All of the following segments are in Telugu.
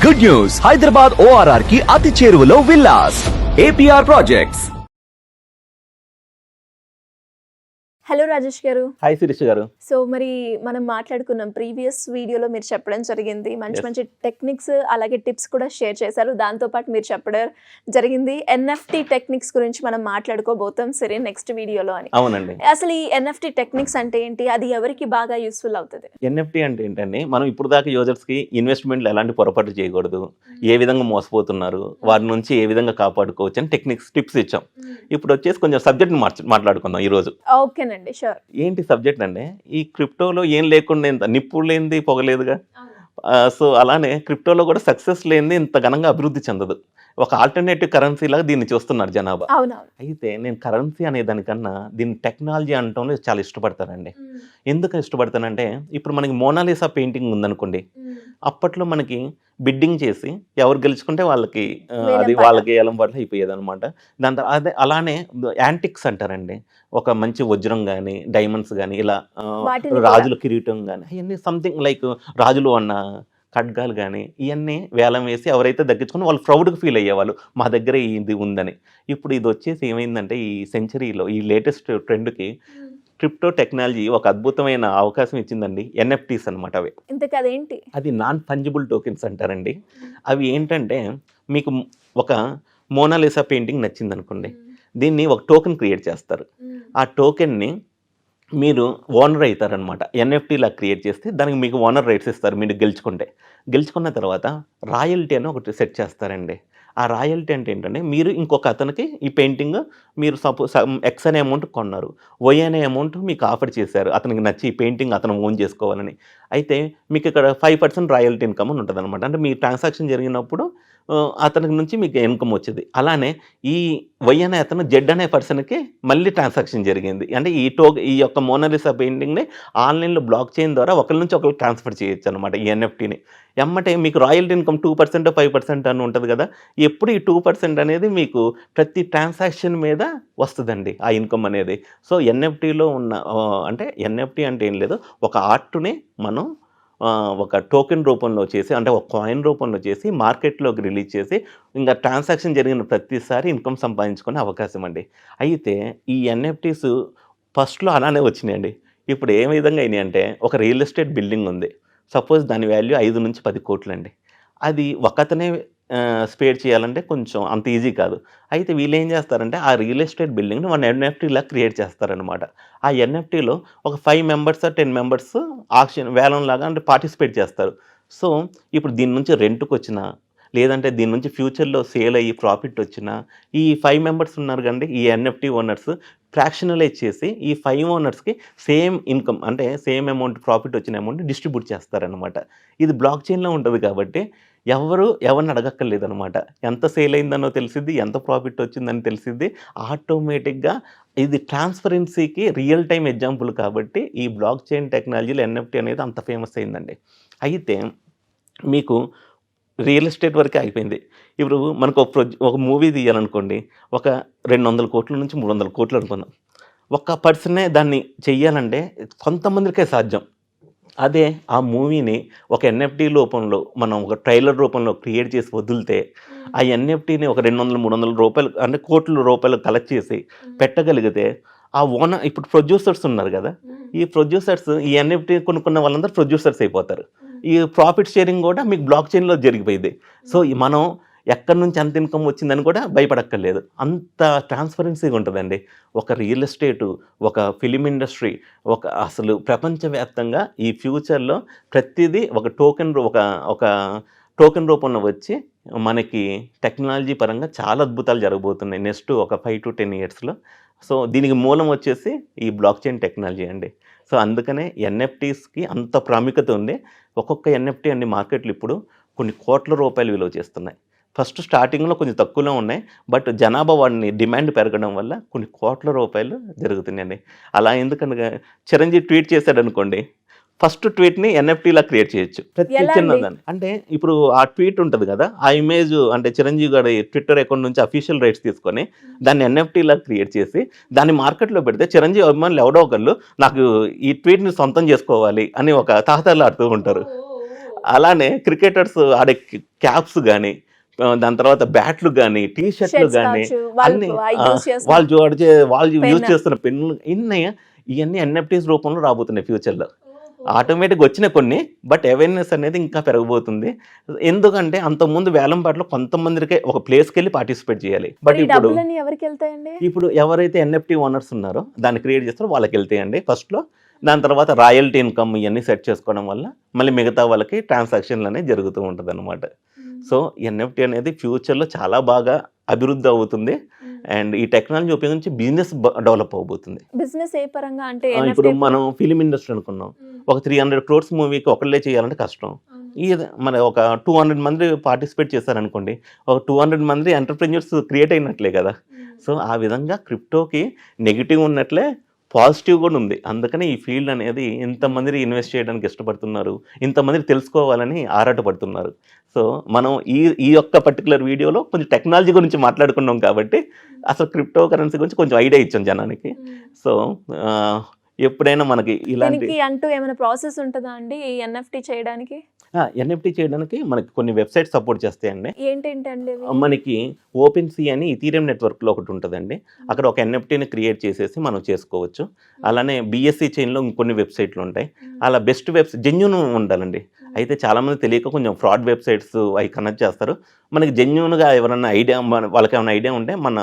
గుడ్ న్యూస్, హైదరాబాద్ ORR కి అతి చేరువలో villas. APR projects. Hello Rajesh గారు. హాయ్ శిరీష్ గారు. సో మరి మనం మాట్లాడుకున్నాం, ప్రీవియస్ వీడియోలో మీరు చెప్పడం జరిగింది, మంచి మంచి టెక్నిక్స్ అలాగే టిప్స్ కూడా షేర్ చేశారు. దాంతోపాటు మీరు చెప్పడం జరిగింది NFT టెక్నిక్స్ గురించి మనం మాట్లాడుకోబోతాం సరే నెక్స్ట్ వీడియోలో అని. అవునండి. అసలు ఈ NFT టెక్నిక్స్ అంటే ఏంటి, అది ఎవరికి బాగా యూస్ఫుల్ అవుతుంది? NFT అంటే ఏంటండి, మనం ఇప్పుడు దాకా యూజర్స్కి ఇన్వెస్ట్మెంట్లు ఎలాంటి పొరపాటు చేయకూడదు, ఏ విధంగా మోసపోతున్నారు, వారి నుంచి ఏ విధంగా కాపాడుకోవచ్చు అని టిప్స్ ఇచ్చాం. ఇప్పుడు వచ్చేసి కొంచెం సబ్జెక్ట్ మాట్లాడుకుందాం ఈరోజు. ఓకేనండి, షూర్. ఏంటి సబ్జెక్ట్ అంటే, ఈ క్రిప్టోలో ఏం లేకుండా ఇంత నిప్పు లేనిది పొగలేదుగా. సో అలానే క్రిప్టోలో కూడా సక్సెస్ లేనిది ఇంత ఘనంగా అభివృద్ధి చెందదు. ఒక ఆల్టర్నేటివ్ కరెన్సీ లాగా దీన్ని చూస్తున్నారు జనాభా. అయితే నేను కరెన్సీ అనే దానికన్నా దీన్ని టెక్నాలజీ అనటంలో చాలా ఇష్టపడతానండి. ఎందుకు ఇష్టపడతానంటే, ఇప్పుడు మనకి మోనాలిసా పెయింటింగ్ ఉందనుకోండి, అప్పట్లో మనకి బిడ్డింగ్ చేసి ఎవరు గెలుచుకుంటే వాళ్ళకి అది వాళ్ళకి ఏలం పాటలు అయిపోయేది అనమాట. దాని తర్వాత అదే అలానే యాంటిక్స్ అంటారండి, ఒక మంచి వజ్రం కానీ డైమండ్స్ కానీ ఇలా రాజుల కిరీటం కానీ అవన్నీ సంథింగ్ లైక్ రాజులు అన్న ఖడ్గాలు కానీ ఇవన్నీ వేలం వేసి ఎవరైతే దక్కించుకుని వాళ్ళు ప్రౌడ్గా ఫీల్ అయ్యేవాళ్ళు, మా దగ్గర ఇది ఉందని. ఇప్పుడు ఇది వచ్చేసి ఏమైందంటే, ఈ సెంచరీలో ఈ లేటెస్ట్ ట్రెండ్కి క్రిప్టో టెక్నాలజీ ఒక అద్భుతమైన అవకాశం ఇచ్చిందండి. NFTs అనమాట. అవి అదేంటి? అది నాన్ ఫంజిబుల్ టోకెన్స్ అంటారండి. అవి ఏంటంటే, మీకు ఒక మోనాలిసా పెయింటింగ్ నచ్చింది అనుకోండి, దీన్ని ఒక టోకెన్ క్రియేట్ చేస్తారు. ఆ టోకెన్ని మీరు ఓనర్ అవుతారనమాట. NFT లా క్రియేట్ చేస్తే దానికి మీకు ఓనర్ రైట్స్ ఇస్తారు. మీరు గెలుచుకున్న తర్వాత రాయల్టీ అని ఒకటి సెట్ చేస్తారండి. ఆ రాయల్టీ అంటే ఏంటంటే, మీరు ఇంకొక అతనికి ఈ పెయింటింగ్ మీరు సపోజ్ X అనే అమౌంట్ కొన్నారు, Y అనే అమౌంట్ మీకు ఆఫర్ చేశారు, అతనికి నచ్చి ఈ పెయింటింగ్ అతను ఓన్ చేసుకోవాలని. అయితే మీకు ఇక్కడ 5% రాయల్టీ ఇన్కమ్ అని ఉంటుంది అనమాట. అంటే మీ ట్రాన్సాక్షన్ జరిగినప్పుడు అతనికి నుంచి మీకు ఇన్కమ్ వచ్చేది. అలానే ఈ Y అనే అతను Z అనే పర్సన్కి మళ్ళీ ట్రాన్సాక్షన్ జరిగింది. అంటే ఈ యొక్క మోనాలిసా పెయింటింగ్ని ఆన్లైన్లో బ్లాక్ చైన్ ద్వారా ఒకరి నుంచి ఒకరికి ట్రాన్స్ఫర్ చేయొచ్చు అనమాట. ఈ NFTని ఎమ్మటే మీకు రాయల్టీ ఇన్కమ్ 2% 5% అని ఉంటుంది కదా. ఎప్పుడు ఈ 2% అనేది మీకు ప్రతి ట్రాన్సాక్షన్ మీద వస్తుందండి ఆ ఇన్కమ్ అనేది. సో NFTలో ఉన్న అంటే NFT అంటే ఏం లేదు, ఒక ఆర్ట్ని మనం ఒక టోకెన్ రూపంలో చేసి, అంటే ఒక కాయిన్ రూపంలో చేసి మార్కెట్లోకి రిలీజ్ చేసి ఇంకా ట్రాన్సాక్షన్ జరిగిన ప్రతిసారి ఇన్కమ్ సంపాదించుకునే అవకాశం అండి. అయితే ఈ NFTs ఫస్ట్లో అలానే వచ్చినాయండి. ఇప్పుడు ఏ విధంగా అయినాయి అంటే, ఒక రియల్ ఎస్టేట్ బిల్డింగ్ ఉంది, సపోజ్ దాని వాల్యూ 5 నుంచి 10 కోట్లండి. అది ఒకతనే స్పేర్ చేయాలంటే కొంచెం అంత ఈజీ కాదు. అయితే వీళ్ళు ఏం చేస్తారంటే, ఆ రియల్ ఎస్టేట్ బిల్డింగ్ని మన NFTలా క్రియేట్ చేస్తారనమాట. ఆ NFTలో ఒక 5 మెంబర్స్ 10 మెంబర్స్ ఆక్షన్ వేలంలాగా అంటే పార్టిసిపేట్ చేస్తారు. సో ఇప్పుడు దీని నుంచి రెంట్కి వచ్చినా, లేదంటే దీని నుంచి ఫ్యూచర్లో సేల్ అయ్యి ప్రాఫిట్ వచ్చినా, ఈ 5 మెంబర్స్ ఉన్నారు కండి, ఈ NFT ఓనర్స్ ఫ్రాక్షనలైజ్ చేసి ఈ 5 ఓనర్స్కి సేమ్ ఇన్కమ్ అంటే సేమ్ అమౌంట్ ప్రాఫిట్ వచ్చిన అమౌంట్ డిస్ట్రిబ్యూట్ చేస్తారనమాట. ఇది బ్లాక్ చైన్లో ఉంటుంది కాబట్టి ఎవరిని అడగక్కర్లేదనమాట. ఎంత సేల్ అయిందనో తెలిసిద్ది, ఎంత ప్రాఫిట్ వచ్చిందని తెలిసిద్ది. ఆటోమేటిక్గా ఇది ట్రాన్స్పరెన్సీకి రియల్ టైం ఎగ్జాంపుల్ కాబట్టి ఈ బ్లాక్ చైన్ టెక్నాలజీలో NFT అనేది అంత ఫేమస్ అయిందండి. అయితే మీకు రియల్ ఎస్టేట్ వరకే అయిపోయింది. ఇప్పుడు మనకు ఒక మూవీ తీయాలనుకోండి, ఒక 200 కోట్ల నుంచి 300 కోట్లు అనుకున్నాం. ఒక పర్సనే దాన్ని చెయ్యాలంటే కొంతమందికే సాధ్యం. అదే ఆ మూవీని ఒక NFT రూపంలో మనం ఒక ట్రైలర్ రూపంలో క్రియేట్ చేసి వదిలితే, ఆ NFTని ఒక 200-300 రూపాయలు అంటే కోట్ల రూపాయలు కలెక్ట్ చేసి పెట్టగలిగితే, ఆ ఓనర్ ఇప్పుడు ప్రొడ్యూసర్స్ ఉన్నారు కదా, ఈ ప్రొడ్యూసర్స్ ఈ NFT కొనుక్కున్న వాళ్ళందరూ ప్రొడ్యూసర్స్ అయిపోతారు. ఈ ప్రాఫిట్ షేరింగ్ కూడా మీకు బ్లాక్ చైన్లో జరిగిపోయింది. సో మనం ఎక్కడి నుంచి ఎంత ఇన్కమ్ వచ్చిందని కూడా భయపడక్కర్లేదు. అంత ట్రాన్స్పరెన్సీగా ఉంటుందండి. ఒక రియల్ ఎస్టేటు, ఒక ఫిలిం ఇండస్ట్రీ, అసలు ప్రపంచవ్యాప్తంగా ఈ ఫ్యూచర్లో ప్రతిదీ ఒక టోకెన్ రూపంలో వచ్చి మనకి టెక్నాలజీ పరంగా చాలా అద్భుతాలు జరగబోతున్నాయి నెక్స్ట్ ఒక 5 to 10 ఇయర్స్లో. సో దీనికి మూలం వచ్చేసి ఈ బ్లాక్ చైన్ టెక్నాలజీ అండి. సో అందుకనే NFTస్కి అంత ప్రాముఖ్యత ఉంది. ఒక్కొక్క NFT అన్ని మార్కెట్లు ఇప్పుడు కొన్ని కోట్ల రూపాయలు విలువ చేస్తున్నాయి. ఫస్ట్ స్టార్టింగ్లో కొంచెం తక్కువలో ఉన్నాయి, బట్ జనాభా వాడిని డిమాండ్ పెరగడం వల్ల కొన్ని కోట్ల రూపాయలు జరుగుతున్నాయండి. అలా ఎందుకనగా చిరంజీవి ట్వీట్ చేశాడు అనుకోండి, ఫస్ట్ ట్వీట్ని NFTలా క్రియేట్ చేయొచ్చు ప్రతి చిన్నదాన్ని. అంటే ఇప్పుడు ఆ ట్వీట్ ఉంటుంది కదా, ఆ ఇమేజ్ అంటే చిరంజీవి గారి ట్విట్టర్ అకౌంట్ నుంచి అఫీషియల్ రైట్స్ తీసుకొని దాన్ని NFTలా క్రియేట్ చేసి దాన్ని మార్కెట్లో పెడితే చిరంజీవి అభిమానులు ఎవడో ఒకళ్ళు నాకు ఈ ట్వీట్ని సొంతం చేసుకోవాలి అని ఒక తాహతలాడుతూ ఉంటారు. అలానే క్రికెటర్స్ ఆడే క్యాప్స్ కానీ, దాని తర్వాత బ్యాట్లు కానీ, టీ షర్ట్లు షర్ట్స్ కానీ, కావచ్చు, అన్ని యూస్ చేస్తున్న వాళ్ళు యూజ్ పెన్. చేస్తున్న పెన్నులు ఇవన్నీ ఎన్ఎఫ్టీస్ రూపంలో రాబోతున్నాయి ఫ్యూచర్లో. ఆటోమేటిక్గా వచ్చిన కొన్ని, బట్ అవేర్నెస్ అనేది ఇంకా పెరగబోతుంది. ఎందుకంటే అంతకుముందు వేలంపాటలో కొంతమందికే ఒక ప్లేస్కి వెళ్ళి పార్టిసిపేట్ చేయాలి. బట్ మరి ఈ ఇప్పుడు డబ్బులన్నీ ఎవరికి వెళ్తాయండి? ఇప్పుడు ఎవరైతే ఎన్ఎఫ్టీ ఓనర్స్ ఉన్నారో దాన్ని క్రియేట్ చేస్తారో వాళ్ళకి వెళ్తాయండి ఫస్ట్లో. దాని తర్వాత రాయల్టీ ఇన్కమ్ ఇవన్నీ సెట్ చేసుకోవడం వల్ల మళ్ళీ మిగతా వాళ్ళకి ట్రాన్సాక్షన్లు అనేది జరుగుతూ ఉంటుంది అనమాట. సో ఎన్ఎఫ్టీ అనేది ఫ్యూచర్లో చాలా బాగా అభివృద్ధి అవుతుంది. అండ్ ఈ టెక్నాలజీ ఉపయోగించి బిజినెస్ డెవలప్ అవబోతుంది. బిజినెస్ ఏ పరంగా అంటే ఇప్పుడు మనం ఫిలిం ఇండస్ట్రీ అనుకున్నాం, ఒక 300 crores మూవీకి ఒకళ్ళే చేయాలంటే కష్టం. మన ఒక 200 మంది పార్టిసిపేట్ చేశారనుకోండి, ఒక 200 మంది ఎంటర్ప్రెన్యూర్స్ క్రియేట్ అయినట్లే కదా. సో ఆ విధంగా క్రిప్టోకి నెగిటివ్ ఉన్నట్లే పాజిటివ్ కూడా ఉంది. అందుకని ఈ ఫీల్డ్ అనేది ఇంతమంది ఇన్వెస్ట్ చేయడానికి ఇష్టపడుతున్నారు, ఇంతమంది తెలుసుకోవాలని ఆరాటపడుతున్నారు. సో మనం ఈ యొక్క పర్టికులర్ వీడియోలో కొంచెం టెక్నాలజీ గురించి మాట్లాడుకున్నాం కాబట్టి అసలు క్రిప్టో కరెన్సీ గురించి కొంచెం ఐడియా ఇచ్చాం జనానికి. సో ఎప్పుడైనా మనకి ఇలాంటి దీనికి అంటూ ఏమైనా ప్రాసెస్ ఉంటుందా అండి ఈ ఎన్ఎఫ్టీ చేయడానికి? ఎన్ఎఫ్టీ చేయడానికి మనకి కొన్ని వెబ్సైట్స్ సపోర్ట్ చేస్తాయండి. ఏంటంటే మనకి ఓపెన్ సీ అని ఈథీరియం నెట్వర్క్లో ఒకటి ఉంటుందండి. అక్కడ ఒక ఎన్ఎఫ్టీని క్రియేట్ చేసేసి మనం చేసుకోవచ్చు. అలానే బిఎస్సి చైన్లో ఇంకొన్ని వెబ్సైట్లు ఉంటాయి. అలా బెస్ట్ జెన్యూన్ ఉండాలండి. అయితే చాలామంది తెలియక కొంచెం ఫ్రాడ్ వెబ్సైట్స్ అవి కనెక్ట్ చేస్తారు. మనకి జెన్యూన్గా ఎవరైనా వాళ్ళకి ఏమైనా ఐడియా ఉంటే మన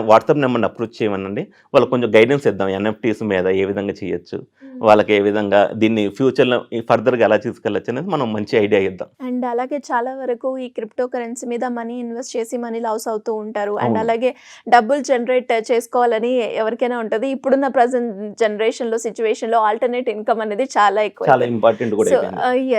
వాట్సాప్ నెంబర్ని అప్రోచ్ చేయమనండి. వాళ్ళకి కొంచెం గైడెన్స్ ఇద్దాం ఎన్ఎఫ్టీస్ మీద ఏ విధంగా చేయొచ్చు, వాళ్ళకి ఏ విధంగా దీన్ని ఫ్యూచర్లో ఫర్దర్గా ఎలా తీసుకెళ్ళచ్చు అనేది మనం మంచి ఐడియా ఇద్దాం. అండ్ అలాగే చాలా వరకు ఈ క్రిప్టో కరెన్సీ మీద మనీ ఇన్వెస్ట్ చేసి మనీ లాస్ అవుతూ ఉంటారు. అండ్ అలాగే డబ్బులు జనరేట్ చేసుకోవాలని ఎవరికైనా ఉంటుంది. ఇప్పుడున్న ప్రజెంట్ జనరేషన్లో సిచ్యువేషన్లో ఆల్టర్నేట్ ఇన్కమ్ అనేది చాలా ఎక్కువ, చాలా ఇంపార్టెంట్ కూడా.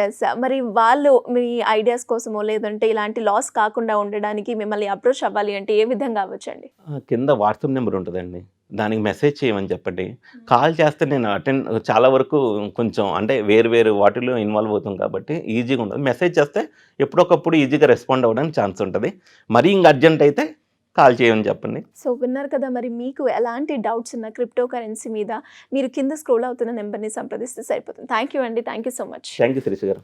ఎస్, మరి వాళ్ళు మీ ఐడియాస్ కోసమో లేదంటే ఇలాంటి లాస్ కాకుండా ఉండడానికి మిమ్మల్ని అప్రోచ్ అవ్వాలి అంటే ఏ విధంగా అవ్వచ్చండి? కింద వాట్సాప్ నెంబర్ ఉంటుందండి, దానికి మెసేజ్ చేయమని చెప్పండి. కాల్ చేస్తే నేను చాలా వరకు కొంచెం అంటే వేరు వాటిలో ఇన్వాల్వ్ అవుతాం కాబట్టి ఈజీగా ఉంటుంది. మెసేజ్ చేస్తే ఎప్పుడొకప్పుడు ఈజీగా రెస్పాండ్ అవ్వడానికి ఛాన్స్ ఉంటుంది. మరీ ఇంకా అర్జెంట్ అయితే కాల్ చేయమని చెప్పండి. సో విన్నారు కదా, మరి మీకు ఎలాంటి డౌట్స్ ఉన్న క్రిప్టో కరెన్సీ మీద మీరు కింద స్క్రోల్ అవుతున్న నెంబర్ని సంప్రదిస్తే సరిపోతుంది. థ్యాంక్ యూ అండి, thank you so much. Thank you Shreesh గారు.